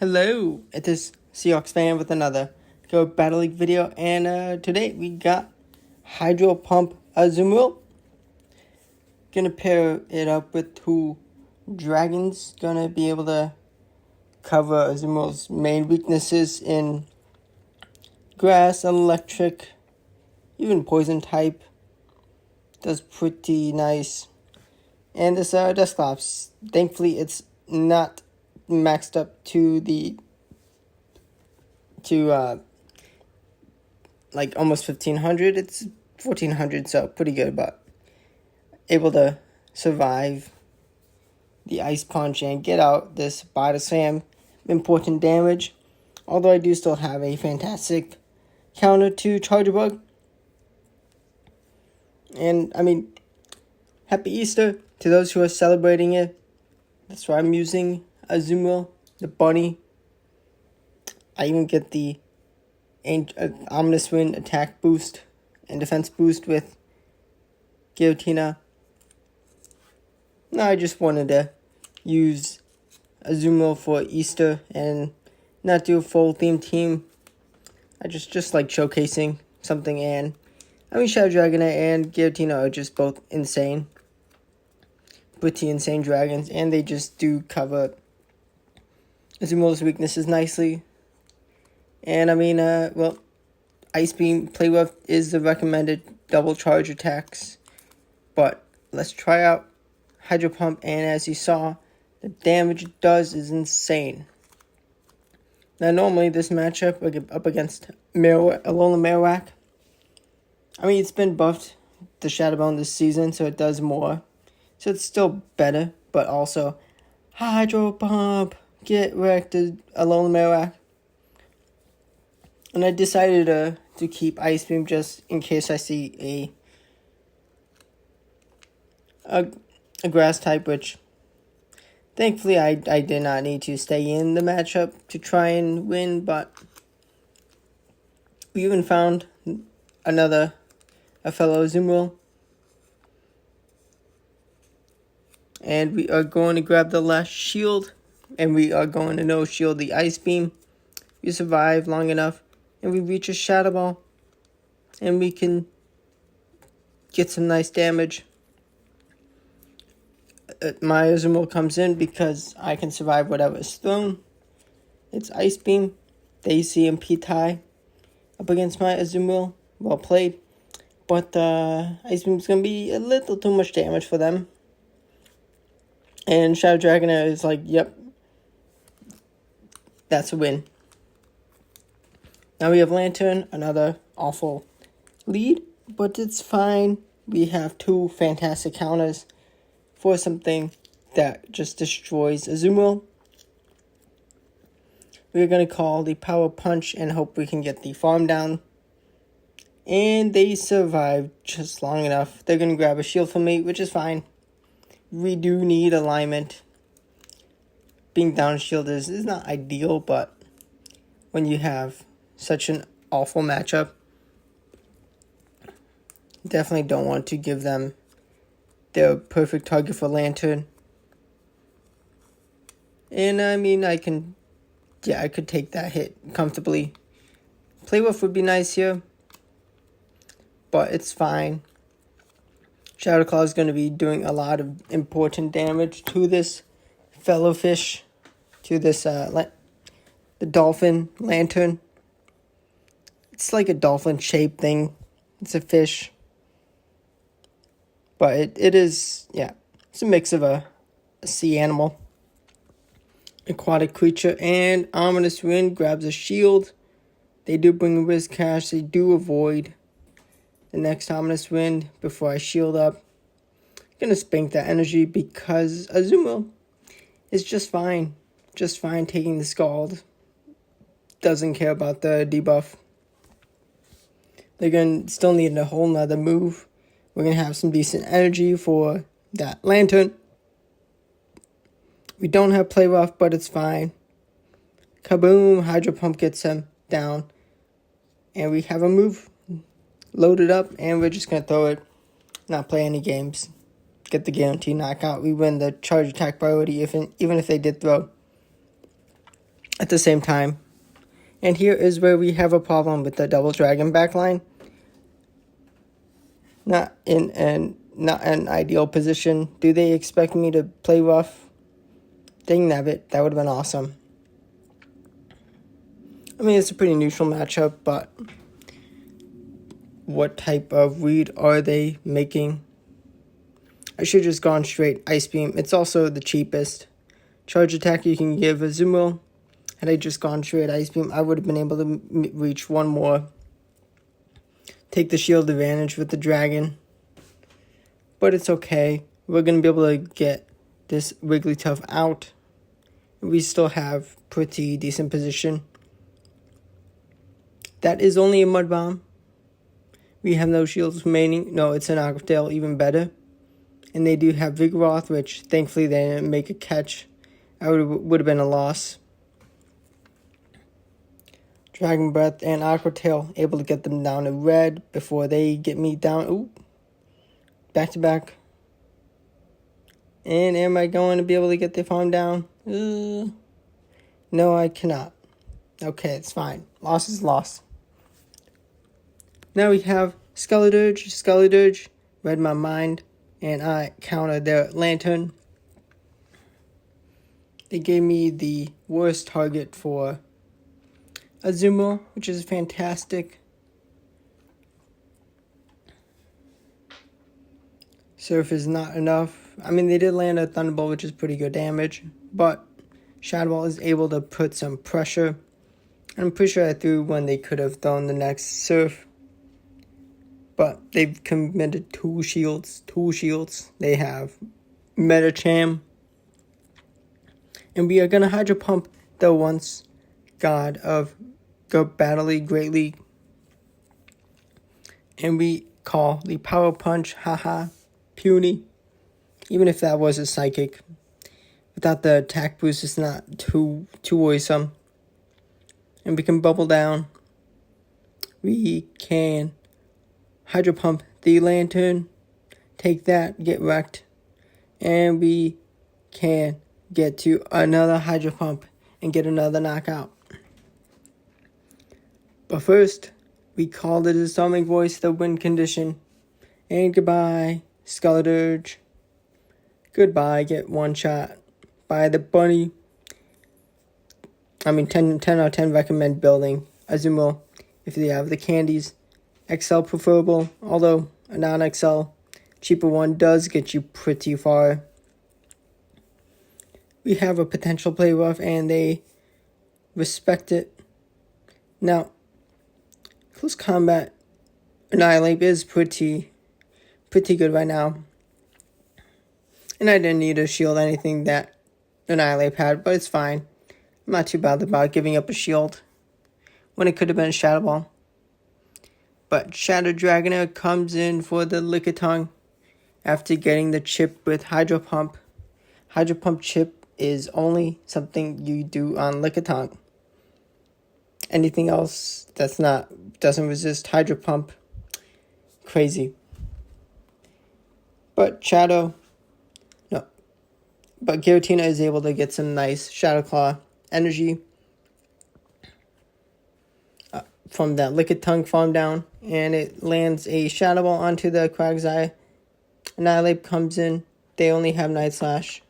Hello, it is SeahawksFan with another Go Battle League video, and today we got Pump Azumarill. Gonna pair it up with two dragons. Gonna be able to cover Azumarill's main weaknesses in grass, electric, even poison type. Does pretty nice. And this Dusclops, thankfully it's not maxed up to like almost 1500. It's 1400, so pretty good, but able to survive the ice punch and get out this body slam, important damage. Although I do still have a fantastic counter to Charger Bug. And I mean, happy Easter to those who are celebrating it. That's why I'm using Azumarill, the bunny. I even get the Ominous Wind attack boost and defense boost with Giratina. No, I just wanted to use Azumarill for Easter and not do a full theme team. I just like showcasing something, and I mean Shadow Dragonite and Giratina are just both insane. Pretty insane dragons, and they just do cover Azumarill's weaknesses nicely. And I mean, well, Ice Beam Play Rough is the recommended double charge attacks. But let's try out Hydro Pump, and as you saw, the damage it does is insane. Now, normally this matchup up against Alola Marowak, I mean, it's been buffed the Shadow Bone this season, so it does more. So it's still better, but also Hydro Pump, get wrecked, Alola Marowak. And I decided to keep Ice Beam just in case I see a grass type, which thankfully I did not need to stay in the matchup to try and win, but we even found a fellow Azumarill. And we are going to grab the last shield, and we are going to no-shield the Ice Beam. We survive long enough, and we reach a Shadow Ball, and we can get some nice damage. My Azumarill comes in because I can survive whatever is thrown. It's Ice Beam, the ACMP tie up against my Azumarill. Well played. But Ice Beam is going to be a little too much damage for them. And Shadow Dragonite is like, yep, that's a win. Now we have Lantern, another awful lead, but it's fine. We have two fantastic counters for something that just destroys Azumarill. We're going to call the Power Punch and hope we can get the farm down. And they survived just long enough. They're going to grab a shield from me, which is fine. We do need alignment. Being down shield is not ideal, but when you have such an awful matchup, definitely don't want to give them their perfect target for Lantern. And I mean, I could take that hit comfortably. Play Rough would be nice here, but it's fine. Shadow Claw is going to be doing a lot of important damage to this fellow fish, to this the dolphin Lantern. It's like a dolphin shaped thing. It's a fish, but it is, yeah, it's a mix of a sea animal, aquatic creature, and Ominous Wind grabs a shield. They do bring a Riz Cash. They do avoid the next Ominous Wind before I shield up. I'm gonna spank that energy because Azumarill is just fine. Just fine taking the Scald. Doesn't care about the debuff. They're gonna still need a whole nother move. We're gonna have some decent energy for that Lantern. We don't have Play Rough, but it's fine. Kaboom! Hydro Pump gets him down. And we have a move loaded up, and we're just going to throw it, not play any games, get the guaranteed knockout. We win the charge attack priority even if they did throw. at the same time. And here is where we have a problem with the double dragon backline. Not in an ideal position. Do they expect me to play rough? Dang nabbit, that would have been awesome. I mean, it's a pretty neutral matchup, but what type of read are they making? I should have just gone straight Ice Beam. It's also the cheapest charge attack you can give Azumarill. Had I just gone straight Ice Beam, I would have been able to reach one more. Take the shield advantage with the dragon. But it's okay. We're going to be able to get this Wigglytuff out. We still have pretty decent position. That is only a Mud Bomb. We have no shields remaining. No, it's an Aqua Tail, even better. And they do have Vigoroth, which thankfully they didn't make a catch. I would have been a loss. Dragon Breath and Aqua Tail able to get them down to red before they get me down. Ooh. Back to back. And am I going to be able to get the farm down? No, I cannot. Okay, it's fine. Loss is loss. Now we have Skeledirge. Skeledirge read my mind, and I countered their Lantern. They gave me the worst target for Azumarill, which is fantastic. Surf is not enough. I mean, they did land a Thunderbolt, which is pretty good damage, but Shadow Ball is able to put some pressure. I'm pretty sure I threw when they could have thrown the next Surf. But they've committed two shields. They have Metacham. And we are going to Hydro Pump the once god of Battle League, Great League. And we call the Power Punch, haha, puny. Even if that was a Psychic. Without the attack boost, it's not too worrisome. And we can Bubble Down. We can Hydro Pump the Lantern. Take that, get wrecked. And we can get to another Hydro Pump and get another knockout. But first, we call the Disarming Voice the win condition. And goodbye, Skeledirge. Goodbye, get one shot by the bunny. I mean, 10 out of 10 recommend building Azumarill if they have the candies. XL preferable, although a non-XL cheaper one does get you pretty far. We have a potential play rough, and they respect it. Now, close combat Annihilate is pretty good right now. And I didn't need to shield anything that Annihilate had, but it's fine. I'm not too bothered about giving up a shield when it could have been a Shadow Ball. But Shadow Dragonair comes in for the Lickitung after getting the chip with Hydro Pump. Hydro Pump chip is only something you do on Lickitung. Anything else doesn't resist Hydro Pump, crazy. But Giratina is able to get some nice Shadow Claw energy from that Lickitung farm down, and it lands a Shadow Ball onto the Quagsire. Annihilate comes in. They only have Night Slash,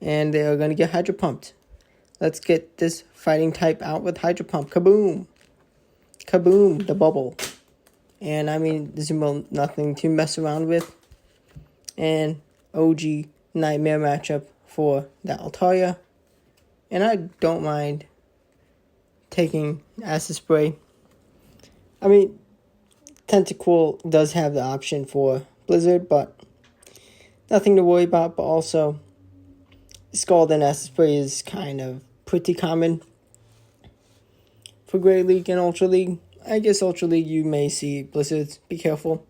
and they are going to get Hydro Pumped. Let's get this fighting type out with Hydro Pump. Kaboom! Kaboom! The bubble. And I mean, Azumarill, nothing to mess around with. And OG Nightmare matchup for the Altaria. And I don't mind taking Acid Spray. I mean, Tentacool does have the option for Blizzard, but nothing to worry about. But also, Scald and Acid Spray is kind of pretty common for Great League and Ultra League. I guess Ultra League you may see Blizzards. Be careful.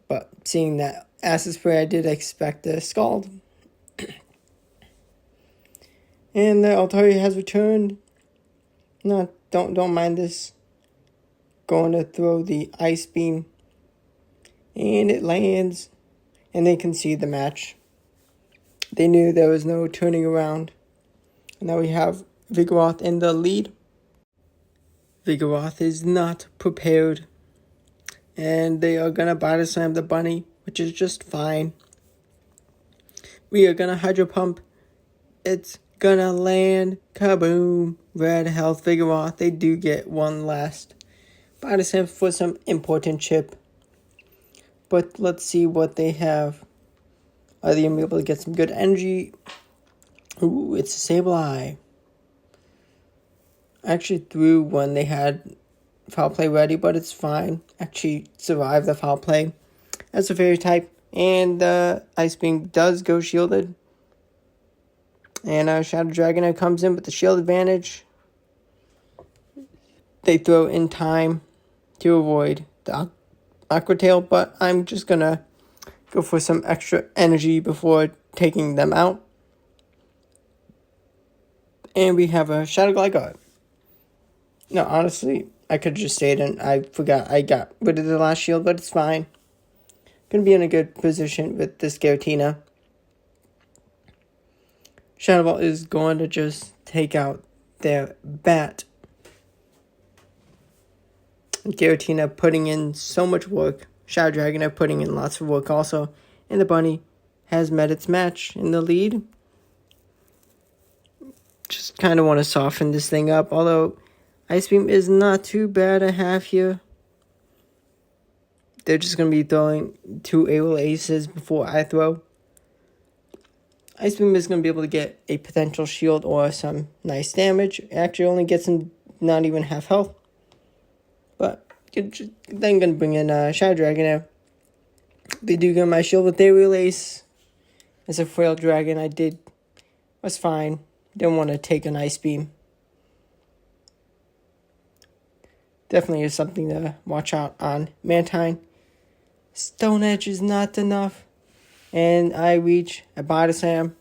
But seeing that Acid Spray, I did expect a Scald. And the Altaria has returned. No, don't mind this. Going to throw the Ice Beam. And it lands. And they concede the match. They knew there was no turning around. And now we have Vigoroth in the lead. Vigoroth is not prepared. And they are going to body slam the bunny, which is just fine. We are going to Hydro Pump. It's going to land. Kaboom. Red health Vigoroth. They do get one last body slam for some important chip. But let's see what they have. Are they going to be able to get some good energy? Ooh, it's a Sableye. I actually threw when they had foul play ready, but it's fine. Actually survived the foul play. That's a fairy type. And Ice Beam does go shielded. And Shadow Dragonair comes in with the shield advantage. They throw in time to avoid the Aqua Tail, but I'm just going to go for some extra energy before taking them out. And we have a Shadow Gligar. No, honestly, I could have just stayed and I forgot I got rid of the last shield, but it's fine. Gonna be in a good position with this Giratina. Shadow Ball is going to just take out their bat. Giratina putting in so much work. Shadow Dragonair putting in lots of work also. And the bunny has met its match in the lead. Just kind of want to soften this thing up. Although Ice Beam is not too bad to have here. They're just going to be throwing 2 able aces before I throw. Ice Beam is going to be able to get a potential shield or some nice damage. It actually only gets him not even half health. But then going to bring in Shadow Dragonair. They do get my shield with their ace. As a Frail Dragon, was fine. Didn't want to take an Ice Beam. Definitely is something to watch out on. Mantine. Stone Edge is not enough. And I reach a body slam.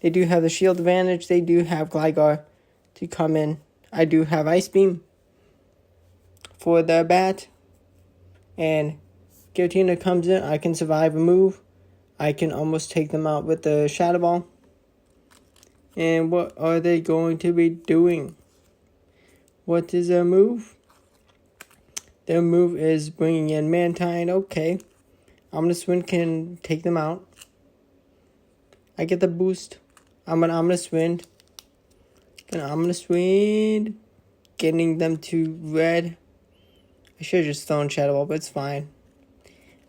They do have the shield advantage. They do have Gligar to come in. I do have Ice Beam for the bat. And Giratina comes in. I can survive a move. I can almost take them out with the Shadow Ball. And what are they going to be doing? What is their move? Their move is bringing in Mantine. Okay. Omniswin can take them out. I get the boost. I'm an Omniswin. Getting them to red. I should have just thrown Shadow Ball, but it's fine.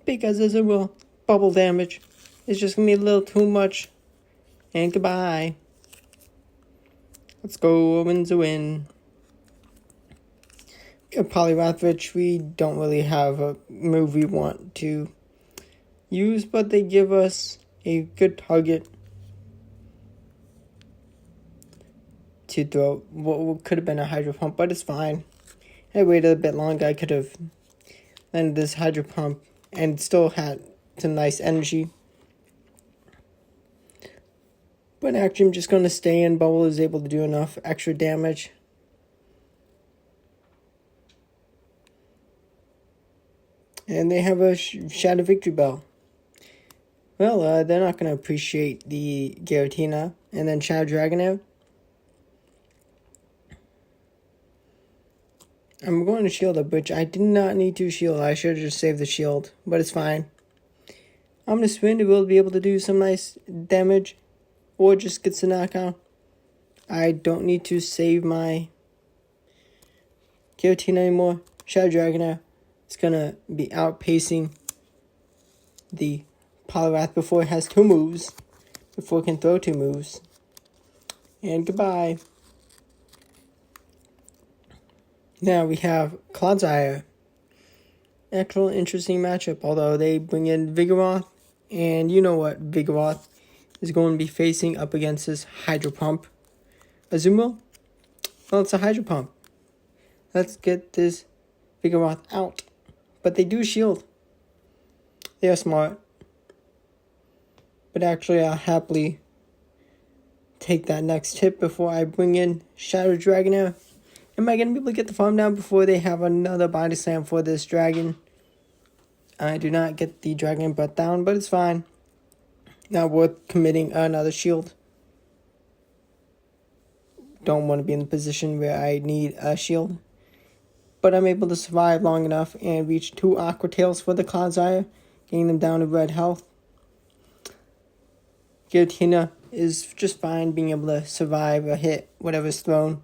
Because there's a real bubble damage. It's just going to be a little too much. And goodbye. Let's go win the win. Poliwrath, which we don't really have a move we want to use, but they give us a good target to throw what could have been a Hydro Pump, but it's fine. I waited a bit longer. I could have landed this Hydro Pump and still had some nice energy. But actually, I'm just going to stay in. Bubble is able to do enough extra damage. And they have a Shadow Victory Bell. Well, they're not going to appreciate the Giratina. And then Shadow Dragonair. I'm going to shield up, which I did not need to shield. I should have just saved the shield, but it's fine. I'm going to spin to be able to do some nice damage. Or just gets the knockout. I don't need to save my Giratina anymore. Shadow Dragonair is going to be outpacing the Poliwrath before it has 2 moves. Before it can throw 2 moves. And goodbye. Now we have Clodsire. Actual interesting matchup. Although they bring in Vigoroth. And you know what Vigoroth is going to be facing up against this Hydro Pump. Azumarill? Well, it's a Hydro Pump. Let's get this Vigoroth out. But they do shield. They are smart. But actually, I'll happily take that next hit before I bring in Shadow Dragonair. Am I going to be able to get the farm down before they have another body slam for this dragon? I do not get the dragon butt down, but it's fine. Not worth committing another shield. Don't want to be in the position where I need a shield. But I'm able to survive long enough and reach 2 Aqua Tails for the Clodsire, getting them down to red health. Giratina is just fine being able to survive a hit, whatever's thrown.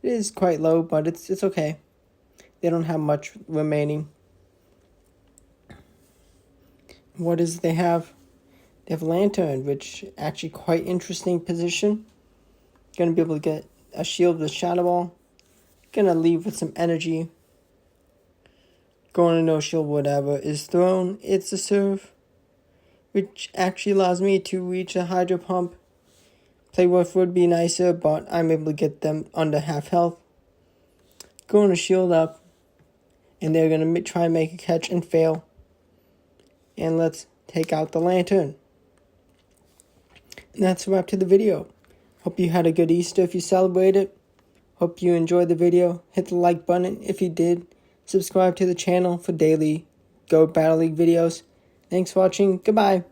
It is quite low, but it's okay. They don't have much remaining. What does they have? They have Lantern, which actually quite interesting position. Gonna be able to get a shield with Shadow Ball. Gonna leave with some energy. Going to no shield, whatever is thrown. It's a serve, which actually allows me to reach a Hydro Pump. Play rough would be nicer, but I'm able to get them under half health. Going to shield up, and they're gonna try and make a catch and fail. And let's take out the Lantern. And that's a wrap to the video. Hope you had a good Easter if you celebrated. Hope you enjoyed the video. Hit the like button if you did. Subscribe to the channel for daily Go Battle League videos. Thanks for watching. Goodbye.